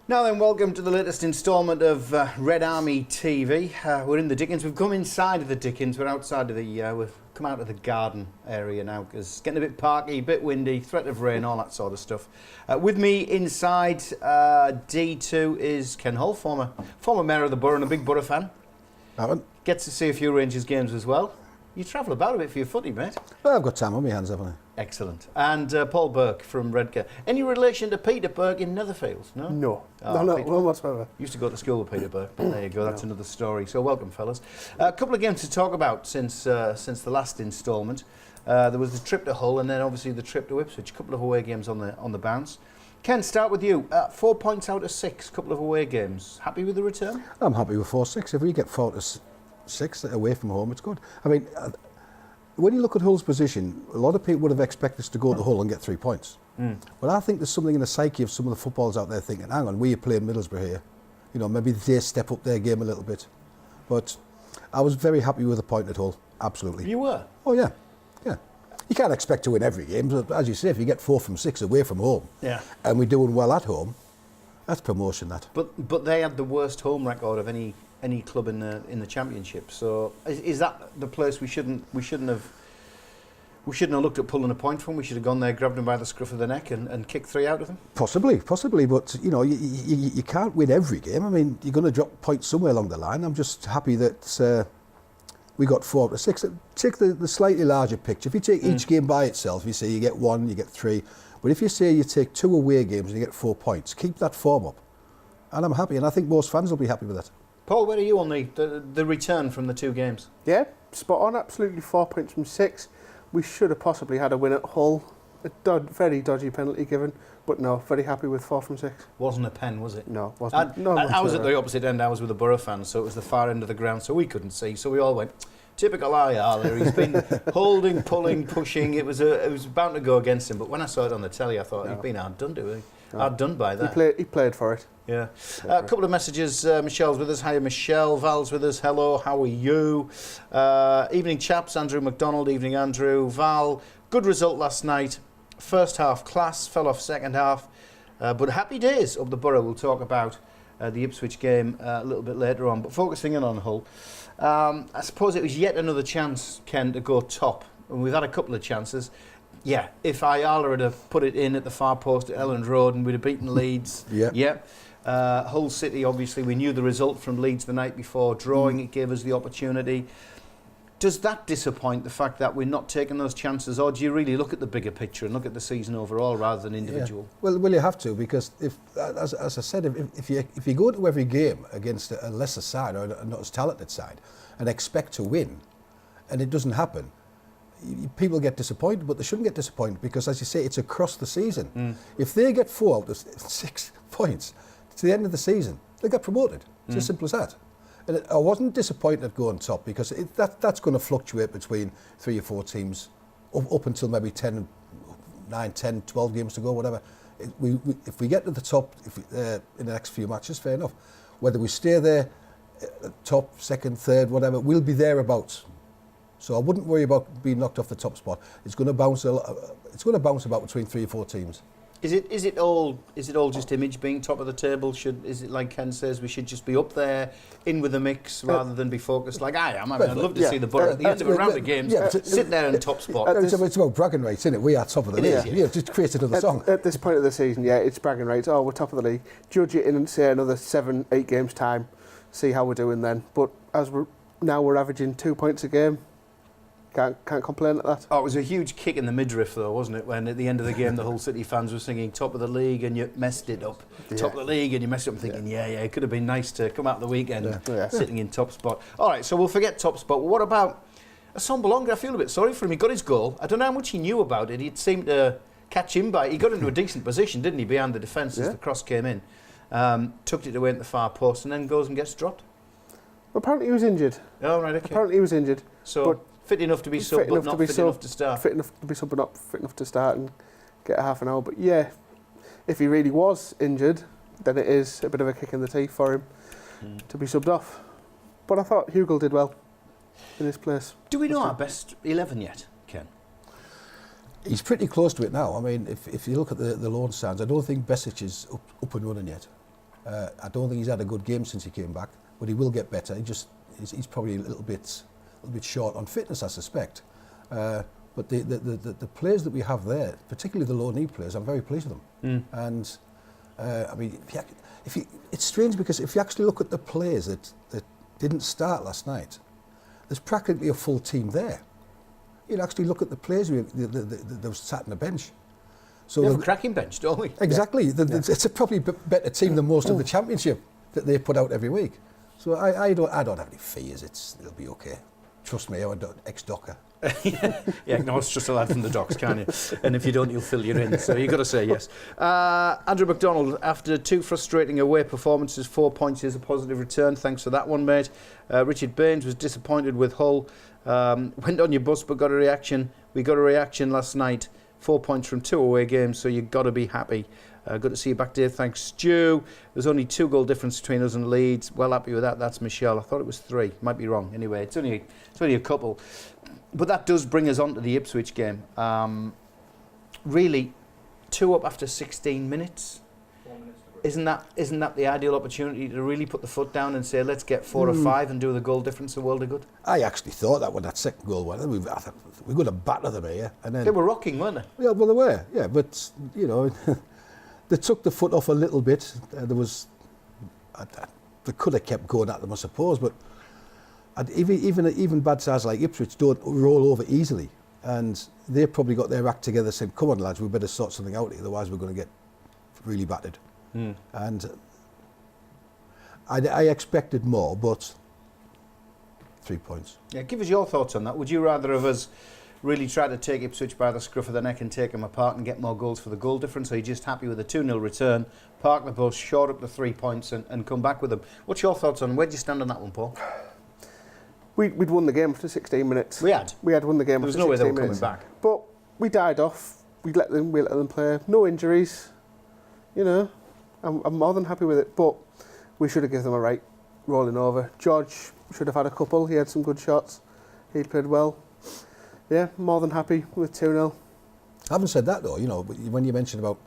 Now then, welcome to the latest instalment of Red Army TV. We're in the Dickens. We've come inside of the Dickens. We're outside of the... we've come out of the garden area now because it's getting a bit parky, a bit windy, threat of rain, all that sort of stuff. With me inside D2 is Ken Hull, former mayor of the borough and a big borough fan. Haven't. Gets to see a few Rangers games as well. You travel about a bit for your footy, mate. Well, I've got time on my hands, haven't I? Excellent. And Paul Burke from Redcar. Any relation to Peter Burke in Netherfield? No? No. Oh, No, none whatsoever. Used to go to school with Peter Burke, but there you go, that's another story. So welcome, fellas. A couple of games to talk about since the last instalment. There was the trip to Hull and then obviously the trip to Ipswich. A couple of away games on the bounce. Ken, start with you. 4 points out of 6, couple of away games. Happy with the return? I'm happy with 4-6. If we get 4-6 away from home, it's good. I mean, when you look at Hull's position, a lot of people would have expected us to go to Hull and get 3 points. But I think there's something in the psyche of some of the footballers out there thinking, hang on, we're playing Middlesbrough here. You know, maybe they step up their game a little bit. But I was very happy with the point at Hull, absolutely. You were? Oh, yeah. Yeah. You can't expect to win every game, but as you say, if you get 4 from 6 away from home, and we're doing well at home, that's promotion, that. But they had the worst home record of any club in the championship. So is that the place we shouldn't have looked at pulling a point from? We should have gone there, grabbed them by the scruff of the neck, and kicked 3 out of them. Possibly, but you know, you can't win every game. I mean, you're going to drop points somewhere along the line. I'm just happy that we got 4 out of 6. Take the slightly larger picture. If you take each game by itself, you say you get 1, you get 3. But if you say you take 2 away games and you get 4 points, keep that form up. And I'm happy, and I think most fans will be happy with that. Paul, where are you on the return from the 2 games? Yeah, spot on. Absolutely 4 points from 6. We should have possibly had a win at Hull. A very dodgy penalty given, but no, very happy with 4 from 6. Wasn't a pen, was it? No, it wasn't. I was at the opposite end. I was with the Borough fans, so it was the far end of the ground, so we couldn't see. So we all went, typical Aitor there. He's been holding, pulling, pushing. It was bound to go against him. But when I saw it on the telly, I thought he'd been hard done to him. Hard done by that. He played for it. Yeah. A couple of messages. Michelle's with us. Hiya, Michelle. Val's with us. Hello, how are you? Evening, chaps. Andrew McDonald. Evening, Andrew. Val, good result last night. First half class, fell off second half. But happy days up the Borough. We'll talk about the Ipswich game a little bit later on. But focusing in on Hull, I suppose it was yet another chance, Ken, to go top. And we've had a couple of chances. Yeah, if Ayala had have put it in at the far post at Elland Road and we'd have beaten Leeds. Hull City, obviously, we knew the result from Leeds the night before. Drawing, it gave us the opportunity. Does that disappoint, the fact that we're not taking those chances, or do you really look at the bigger picture and look at the season overall rather than individual? Yeah. Well, you have to, because as I said, if you go to every game against a lesser side or a not as talented side and expect to win, and it doesn't happen, people get disappointed, but they shouldn't get disappointed because, as you say, it's across the season. If they get 4 out of 6 points to the end of the season, they get promoted. It's as simple as that. And I wasn't disappointed at going top because that's going to fluctuate between 3 or 4 teams up until maybe 9, 10, 12 games to go, whatever. If we get to the top in the next few matches, fair enough. Whether we stay there, top, second, third, whatever, we'll be thereabouts. So I wouldn't worry about being knocked off the top spot. It's going to bounce about between 3 or 4 teams. Is it all just image, being top of the table? Is it like Ken says, we should just be up there, in with the mix, rather than be focused like I am? I mean, I'd love to see the Borough at the end of a round of games sit there in top spot. It's about bragging rights, isn't it? We are top of the league. Yeah, just create another song. At this point of the season, it's bragging rights. Oh, we're top of the league. Judge it in, say, another 7, 8 games time. See how we're doing then. But we're averaging 2 points a game. Can't complain at that. Oh, it was a huge kick in the midriff, though, wasn't it? When at the end of the game, the Hull City fans were singing "Top of the League" and you messed it up. Yeah. Top of the League and you messed it up. I'm thinking, it could have been nice to come out of the weekend sitting in top spot. All right, so we'll forget top spot. What about Assombalonga? I feel a bit sorry for him. He got his goal. I don't know how much he knew about it. It seemed to catch him by. He got into a decent position, didn't he, behind the defence as the cross came in. Tucked it away at the far post and then goes and gets dropped. Apparently he was injured. Oh, right, okay. Apparently he was injured. So. Fit enough to be sub, but not fit enough to start. Fit enough to be sub, but not fit enough to start and get a half an hour. But yeah, if he really was injured, then it is a bit of a kick in the teeth for him to be subbed off. But I thought Hugo did well in his place. Do we know our best 11 yet, Ken? He's pretty close to it now. I mean, if you look at the loan signs, I don't think Besic is up and running yet. I don't think he's had a good game since he came back, but he will get better. He's probably a little bit short on fitness, I suspect. But the players that we have there, particularly the low knee players, I'm very pleased with them. And I mean, it's strange because if you actually look at the players that didn't start last night, there's practically a full team there. You'd actually look at the players that were sat on the bench. So we have a cracking bench, don't we? Exactly. It's a probably better team than most of the Championship that they put out every week. So I don't have any fears. It'll be okay. Trust me, I'm ex-docker. Yeah, no, it's just a lad from the docks, can't you? And if you don't, you'll fill your in. So you've got to say yes. Andrew McDonald, after 2 frustrating away performances, 4 points is a positive return. Thanks for that one, mate. Richard Baines was disappointed with Hull. Went on your bus but got a reaction. We got a reaction last night. 4 points from 2 away games, so you've got to be happy. Good to see you back, Dave. Thanks, Stu. There's only 2 goal difference between us and Leeds. Well happy with that. That's Michelle. I thought it was 3. Might be wrong. Anyway, it's only a couple. But that does bring us on to the Ipswich game. Really, 2 up after 16 minutes. 4 minutes to break. Isn't that the ideal opportunity to really put the foot down and say, let's get 4 or 5 and do the goal difference a world of good? I actually thought that when that second goal went, I thought we're going to batter them here. And then, They were rocking, weren't they? yeah, well, they were, yeah, but, you know, they took the foot off a little bit. They could have kept going at them, I suppose, but even bad sides like Ipswich don't roll over easily. And they probably got their act together saying, come on, lads, we better sort something out here, otherwise we're going to get really battered. And I expected more, but 3 points. Yeah, give us your thoughts on that. Would you rather have us really try to take Ipswich by the scruff of the neck and take them apart and get more goals for the goal difference? Or are you just happy with a 2-0 return, park the bus, short up the 3 points and come back with them? What's your thoughts on, where do you stand on that one, Paul? We'd won the game after 16 minutes. We had won the game There was after no way they 16 were minutes. coming back. But we died off. We let them play. No injuries. You know, I'm more than happy with it. But we should have given them a right rolling over. George should have had a couple. He had some good shots. He played well. Yeah, more than happy with 2-0. Having said that, though, you know, when you mentioned about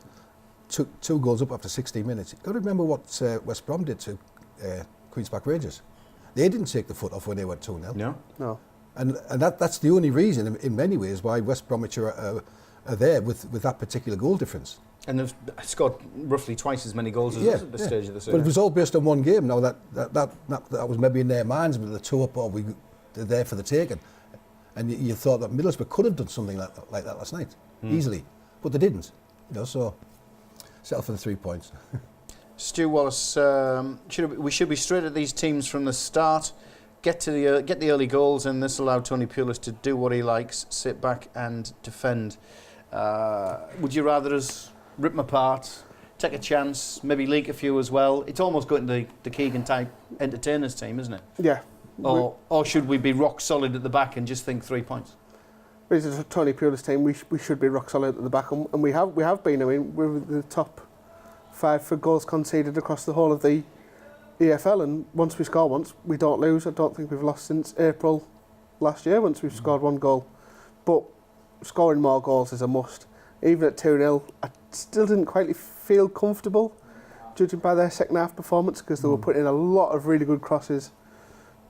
two goals up after 16 minutes, you've got to remember what West Brom did to Queen's Park Rangers. They didn't take the foot off when they went 2-0. No. And that's the only reason, in many ways, why West Bromwich are there with that particular goal difference. And they've scored roughly twice as many goals as us at this stage of the season. But it was all based on one game. Now that was maybe in their minds, but the 2 up, they're there for the taking. And you thought that Middlesbrough could have done something like that last night, easily. But they didn't. You know, so settle for the 3 points. Stu Wallace, we should be straight at these teams from the start, get the early goals, and this allow Tony Pulis to do what he likes, sit back and defend. Would you rather us rip them apart, take a chance, maybe leak a few as well? It's almost going to the Keegan type entertainers team, isn't it? Yeah. Or should we be rock solid at the back and just think 3 points? This is a Tony Pulis team. We should be rock solid at the back, and we have been. I mean, we're the top 5 for goals conceded across the whole of the EFL, and once we score once, we don't lose. I don't think we've lost since April last year once we've scored 1 goal. But scoring more goals is a must. Even at 2-0, I still didn't quite feel comfortable, judging by their second half performance, because they were putting in a lot of really good crosses,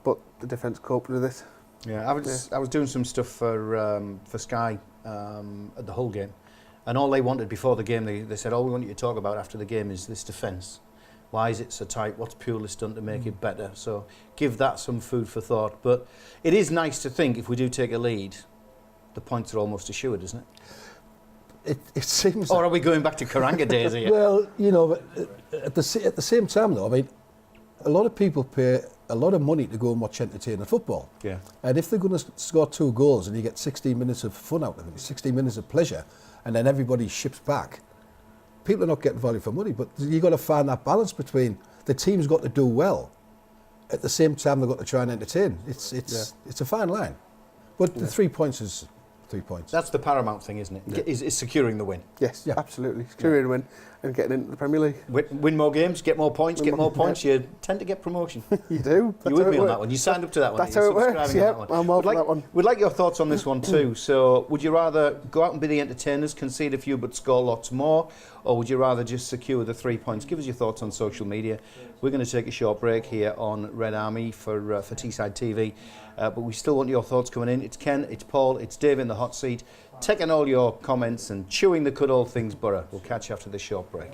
but the defence coped with it. Yeah, I was doing some stuff for Sky at the Hull game, and all they wanted before the game, they said, all we want you to talk about after the game is this defence. Why is it so tight? What's Pulis done to make it better? So give that some food for thought. But it is nice to think if we do take a lead, the points are almost assured, isn't it? It seems. Or are we going back to Karanga days here? Well, you know, at the same time, though, I mean, a lot of people pay a lot of money to go and watch entertaining football. Yeah. And if they're going to score 2 goals and you get 16 minutes of fun out of it, 16 minutes of pleasure, and then everybody ships back, people are not getting value for money. But you've got to find that balance between the team's got to do well, at the same time they've got to try and entertain. It's a fine line. But the 3 points is 3 points. That's the paramount thing, isn't it? Yeah. Is securing the win. Yes, Yeah. absolutely. Securing a win and getting into the Premier League. Win more games, get more points, Win get more more- points. You tend to get promotion. You do. You with me on that one? You signed up to that one. That's You're how it works. subscribing on Yep, that one. I'm well We'd for like, that one. we'd like your thoughts on this one too. So, would you rather go out and be the entertainers, concede a few but score lots more, or would you rather just secure the 3 points? Give us your thoughts on social media. We're going to take a short break here on Red Army for Teesside TV, but we still want your thoughts coming in. It's Ken, it's Paul, it's Dave in the hot seat, taking all your comments and chewing the cud all things Borough. We'll catch you after this short break.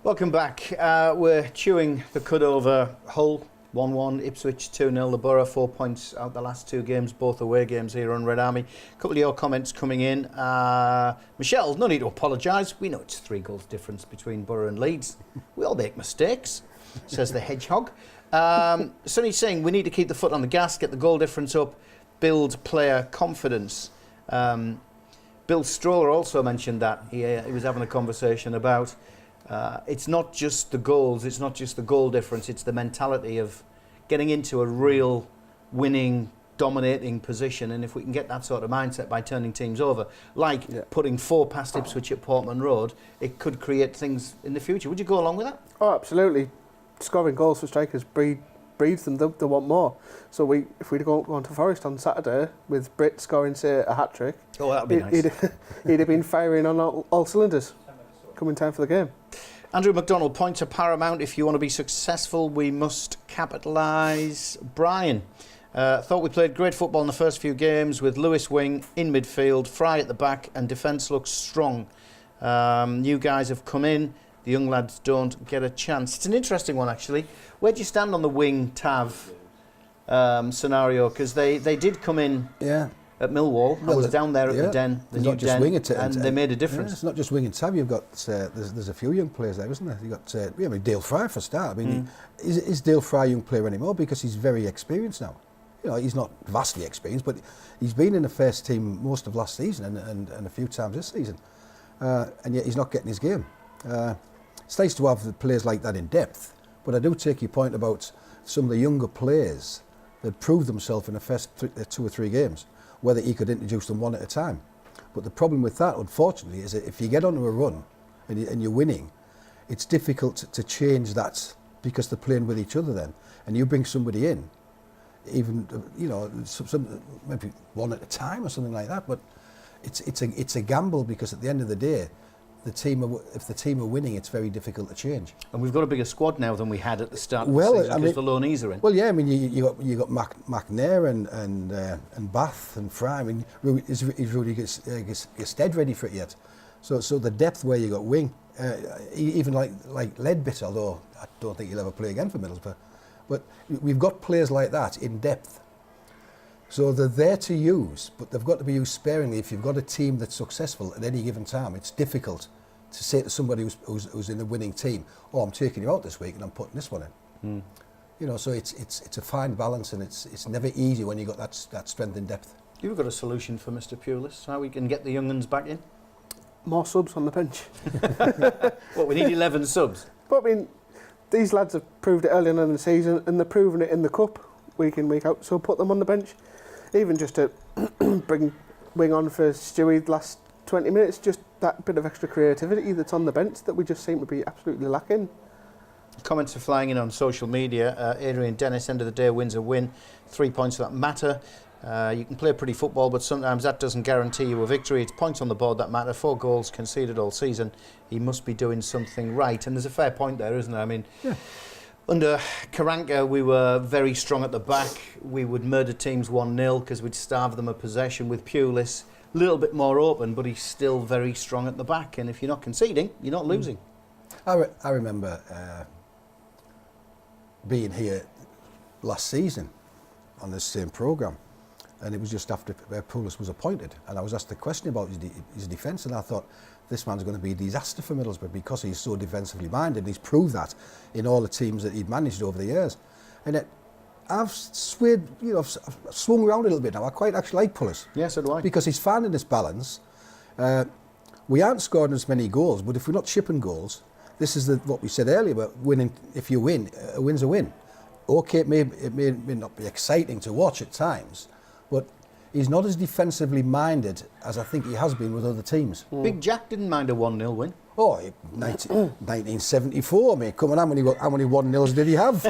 Welcome back. We're chewing the cud over Hull 1-1, Ipswich 2-0. The Borough 4 points out the last two games, both away games here on Red Army. A couple of your comments coming in. Michelle, no need to apologise. We know it's 3 goals difference between Borough and Leeds. We all make mistakes, says the hedgehog. Sonny's saying we need to keep the foot on the gas, get the goal difference up, build player confidence. Bill Stroller also mentioned that. He was having a conversation about it's not just the goals, it's not just the goal difference, it's the mentality of getting into a real winning, dominating position. And if we can get that sort of mindset by turning teams over, like putting 4 past Ipswich at Portman Road, it could create things in the future. Would you go along with that? Oh, absolutely. Scoring goals for strikers breeds them. They want more. So if we'd gone to Forest on Saturday with Britt scoring, say, a hat-trick, Oh, that would be nice. he'd have been firing on all cylinders coming time for the game. Andrew McDonald, points are paramount. If you want to be successful, we must capitalise. Brian, thought we played great football in the first few games with Lewis wing in midfield, Fry at the back, and defence looks strong. New guys have come in. The young lads don't get a chance. It's an interesting one, actually. Where do you stand on the wing Tav scenario? Because they did come in at Millwall. I was down there at the Den, the new Den, and they made a difference. Yeah, it's not just wing and Tav. You've got there's a few young players there, isn't there? You've got Dale Fry for a start. I mean, is Dale Fry a young player anymore? Because he's very experienced now. You know, he's not vastly experienced, but he's been in the first team most of last season and a few times this season, and yet he's not getting his game. It's nice to have the players like that in depth, but I do take your point about some of the younger players that proved themselves in the first 2 or 3 games, whether he could introduce them one at a time. But the problem with that, unfortunately, is that if you get onto a run and you're winning, it's difficult to change that because they're playing with each other then. And you bring somebody in, even, some maybe one at a time or something like that, but it's a gamble because at the end of the day, if the team are winning, it's very difficult to change. And we've got a bigger squad now than we had at the start of the season because the loanees are in. Well, yeah, I mean, you got McNair and Bath and Fry. I mean, is Rudy Gestead ready for it yet? So the depth where you got wing, even like Leadbit, although I don't think he'll ever play again for Middlesbrough, but we've got players like that in depth. So they're there to use, but they've got to be used sparingly. If you've got a team that's successful at any given time, it's difficult to say to somebody who's in the winning team, "Oh, I'm taking you out this week and I'm putting this one in." So it's a fine balance, and it's never easy when you've got that strength in depth. You've got a solution for Mr. Pulis, how we can get the young uns back in? More subs on the bench. What, we need 11 subs? But I mean, these lads have proved it early on in the season, and they're proving it in the cup week in, week out. So put them on the bench, even just to bring wing on for Stewie the last 20 minutes. Just that bit of extra creativity that's on the bench that we just seem to be absolutely lacking. Comments are flying in on social media. Adrian Dennis, end of the day, wins a win. 3 points that matter. You can play pretty football, but sometimes that doesn't guarantee you a victory. It's points on the board that matter. 4 goals conceded all season. He must be doing something right. And there's a fair point there, isn't there? I mean, under Karanka, we were very strong at the back. We would murder teams 1-0 because we'd starve them of possession. With Pulis, a little bit more open, but he's still very strong at the back. And if you're not conceding, you're not losing. I remember being here last season on this same programme, and it was just after Poulos was appointed, and I was asked the question about his defence, and I thought, this man's going to be a disaster for Middlesbrough because he's so defensively minded. He's proved that in all the teams that he'd managed over the years. And yet, I've swayed, I've swung around a little bit now. I quite actually like Poulos. Yeah, so do I. Because he's finding this balance. We aren't scoring as many goals, but if we're not chipping goals, this is what we said earlier about winning. If you win, a win's a win. Okay, it may not be exciting to watch at times, but he's not as defensively minded as I think he has been with other teams. Big Jack didn't mind a 1-0 win. Oh, 1974, mate. Come on, how many 1-0s did he have?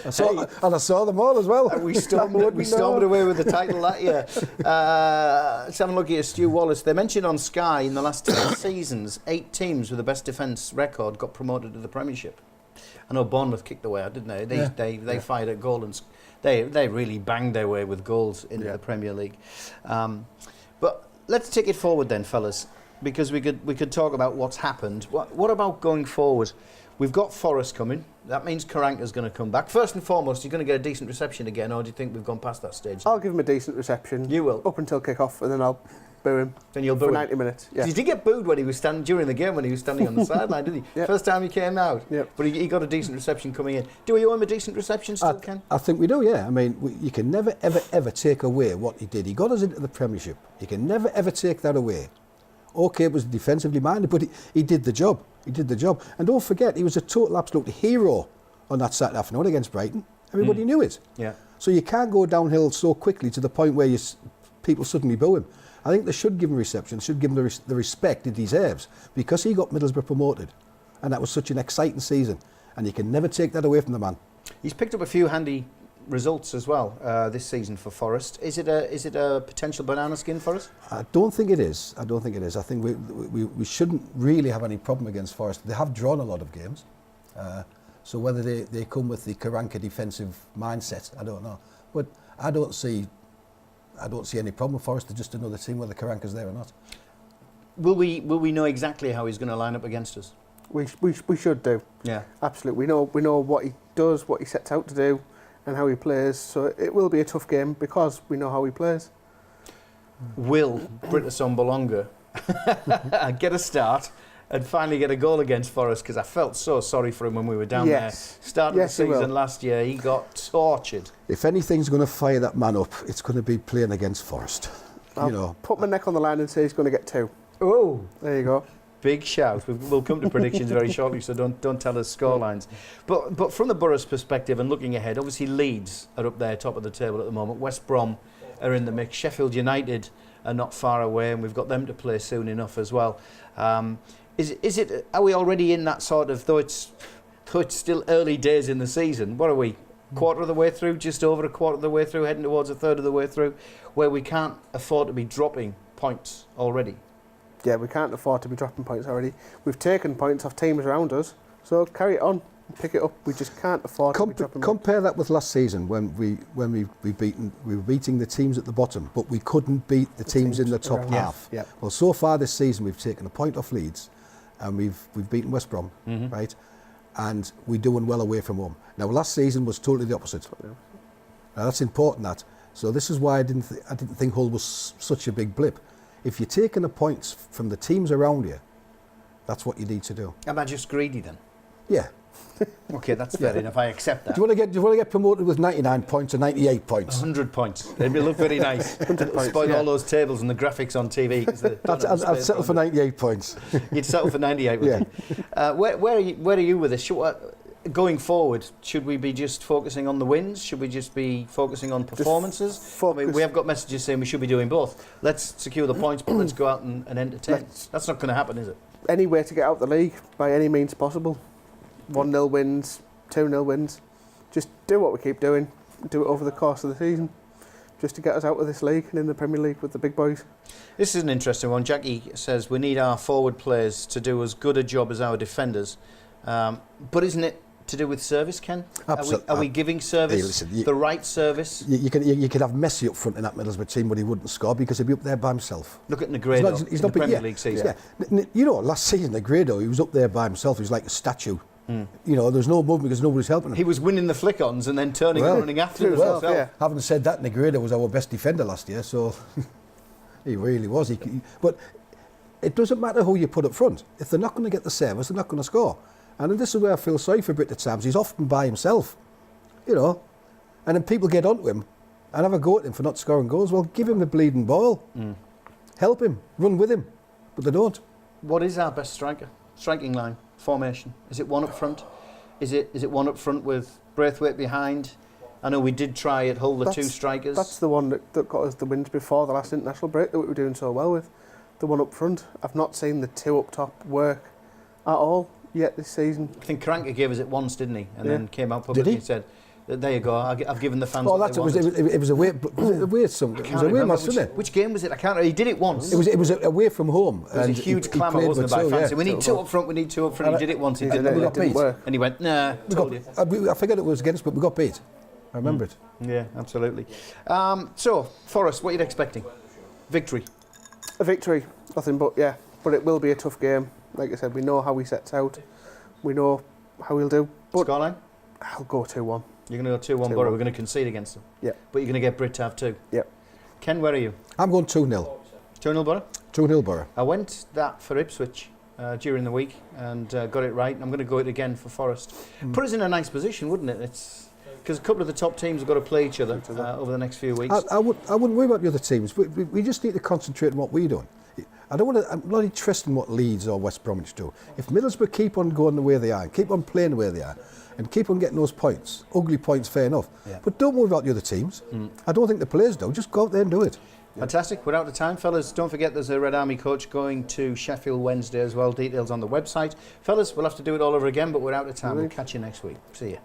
I saw them all as well. We stormed away with the title that year. Let's have a look at Stu Wallace. They mentioned on Sky in the last 10 seasons, 8 teams with the best defence record got promoted to the Premiership. I know Bournemouth kicked away, didn't they? They fired at goal and they really banged their way with goals into the Premier League. But let's take it forward then, fellas, because we could talk about what's happened. What about going forward? We've got Forest coming. That means Karanka's going to come back. First and foremost, you're going to get a decent reception again, or do you think we've gone past that stage? I'll give him a decent reception. You will? Up until kick-off, and then I'll boo him. Then you'll boo for him? 90 minutes. Yeah. He did get booed when he was standing during the game when he was standing on the sideline, didn't he? Yep. First time he came out. Yep. But he got a decent reception coming in. Do we owe him a decent reception still, Ken? I think we do, yeah. I mean, you can never, ever, ever take away what he did. He got us into the Premiership. You can never, ever take that away. Okay, it was defensively minded, but he did the job. He did the job. And don't forget, he was a total absolute hero on that Saturday afternoon against Brighton. Everybody knew it. Yeah. So you can't go downhill so quickly to the point where people suddenly boo him. I think they should give him reception, should give him the respect he deserves, because he got Middlesbrough promoted. And that was such an exciting season. And you can never take that away from the man. He's picked up a few handy results as well this season for Forest. Is it a potential banana skin for us? I don't think it is. I think we shouldn't really have any problem against Forest. They have drawn a lot of games. So whether they come with the Karanka defensive mindset, I don't know. But I don't see any problem with Forest. They're just another team, whether Karanka's there or not. Will we know exactly how he's going to line up against us? We should do. Yeah. Absolutely. We know what he does, what he sets out to do, and how he plays. So it will be a tough game because we know how he plays. Will Brittason Bolonga get a start and finally get a goal against Forest? Because I felt so sorry for him when we were down there. Start of the season last year, he got tortured. If anything's going to fire that man up, it's going to be playing against Forest. I'll put my neck on the line and say he's going to get 2. Oh, there you go. Big shout. We'll come to predictions very shortly, so don't tell us scorelines. But from the Borough's perspective and looking ahead, obviously Leeds are up there, top of the table at the moment. West Brom are in the mix. Sheffield United are not far away, and we've got them to play soon enough as well. Are we already in that sort of, though it's still early days in the season, what are we, quarter of the way through, just over a quarter of the way through, heading towards a third of the way through, where we can't afford to be dropping points already? Yeah, we can't afford to be dropping points already. We've taken points off teams around us, so carry it on, pick it up. We just can't afford to be dropping points. Compare that with last season when we were beating the teams at the bottom, but we couldn't beat the teams in the top half. Yeah. Well, so far this season we've taken a point off Leeds, and we've beaten West Brom, right? And we're doing well away from home. Now last season was totally the opposite. Now that's important. That so this is why I didn't think Hull was such a big blip. If you're taking the points from the teams around you, that's what you need to do. Am I just greedy then? Yeah. Okay, that's fair enough. I accept that. Do you want to get promoted with 99 points or 98 points? 100 points. It'd look very nice. Spoil all those tables and the graphics on TV. I'd settle for 98 points. You'd settle for 98, wouldn't you? Where are you with this? Going forward, should we be just focusing on the wins? Should we just be focusing on performances? I mean, we have got messages saying we should be doing both. Let's secure the points, but let's go out and entertain. That's not going to happen, is it? Any way to get out the league by any means possible. 1-0 wins, 2-0 wins. Just do what we keep doing. Do it over the course of the season, just to get us out of this league and in the Premier League with the big boys. This is an interesting one. Jackie says we need our forward players to do as good a job as our defenders. But isn't it to do with service, Ken? Absolutely. Are we giving service, the right service? You could have Messi up front in that Middlesbrough team, but he wouldn't score because he'd be up there by himself. Look at Negredo in the Premier League season. Yeah. Last season, Negredo, he was up there by himself. He was like a statue. You know, there's no movement because nobody's helping him. He was winning the flick-ons and then turning and running after them well, himself. yeah. Having said that, Negredo was our best defender last year, so he really was. But it doesn't matter who you put up front. If they're not going to get the service, they're not going to score. And this is where I feel sorry for Britt at times. He's often by himself, you know. And then people get onto him and have a go at him for not scoring goals. Well, give him the bleeding ball. Help him. Run with him. But they don't. What is our best striker? Striking line, formation. Is it one up front? Is it one up front with Braithwaite behind? I know we did try at Hull, the two strikers. That's the one that got us the wins before the last international break that we were doing so well with. The one up front. I've not seen the two up top work at all yet this season. I think Karanka gave us it once, didn't he? And then came out Did publicly he? and said, there you go, I've given the fans Oh, what that's they it. wanted. It was away. Was it away? It was away match, wasn't it? Which game was it? I can't remember. He did it once. It was away from home. There was a huge clamour, wasn't it, by fans? We need two up front, we need two up front. He did it once. He And we got beat. And he went, nah, told you. I forget it was against, but we got beat. I remember it. Yeah, absolutely. So, Forrest, what are you expecting? Victory. A victory, nothing but, yeah. But it will be a tough game. Like I said, we know how he sets out. We know how he'll do. But Scoreline? I'll go 2-1. You're going to go 2-1 Borough. We're going to concede against them. Yeah. But you're going to get Brit to have two. Yeah. Ken, where are you? I'm going 2-0. 2-0 Borough? 2-0 Borough. I went that for Ipswich during the week and got it right. I'm going to go it again for Forest. Put us in a nice position, wouldn't it? It's because a couple of the top teams have got to play each other over the next few weeks. I wouldn't worry about the other teams. We just need to concentrate on what we're doing. I'm not interested in what Leeds or West Bromwich do. If Middlesbrough keep on going the way they are, and keep on playing the way they are, and keep on getting those points, ugly points, fair enough. Yeah. But don't worry about the other teams. I don't think the players do. Just go out there and do it. Fantastic. We're out of time, fellas. Don't forget there's a Red Army coach going to Sheffield Wednesday as well. Details on the website. Fellas, we'll have to do it all over again, but we're out of time. We'll catch you next week. See you.